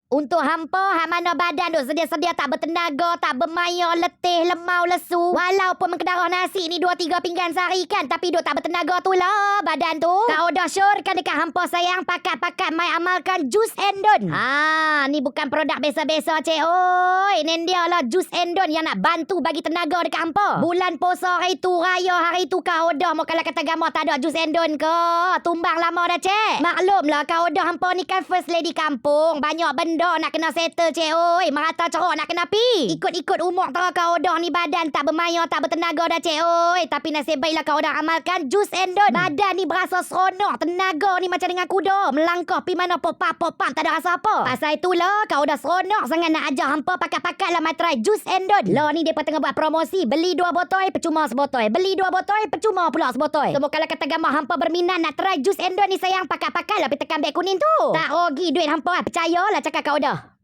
Untuk hampa, hak mana badan duk sedia-sedia tak bertenaga, tak bermaya, letih, lemau, lesu. Walaupun mengkedarah nasi ni 2-3 pinggan sehari kan, tapi duk tak bertenaga tu lah badan tu. Kau dah syorkan dekat hampa sayang, pakat-pakat mai amalkan Jus Endon. Ni bukan produk biasa-biasa cik. Oi, ni dia lah Jus Endon yang nak bantu bagi tenaga dekat hampa. Bulan puasa hari tu, raya hari tu kau dah mau kalau kata gamar tak ada Jus Endon ke? Tumbang lama dah cik. Maklumlah kau dah hampa ni kan first lady kampung. Banyak benda nak kena settle cik. Oi, merata cerok nak kena pi. Ikut-ikut umur tau kau dah ni badan tak bermaya, tak bertenaga dah cik. Oi, tapi nasib baiklah kau dah amalkan Jus Endon. Badan ni berasa seronok, tenaga ni macam dengan kuda. Melangkah pi mana pop-pop tak ada rasa apa. Pasal itulah kau dah seronok sangat nak ajar hampa pakat-pakat lah mai try Jus Endon. Lah ni depa tengah buat promosi, beli 2 botol percuma sebotol. Beli 2 botol percuma pula sebotol. So kalau kata gambar hampa berminat nak try Jus Endon ni sayang, pakat-pakat lah pergi tekan beg kuning tu. Tak rugi duit hampa, percayalah cakap kau dah.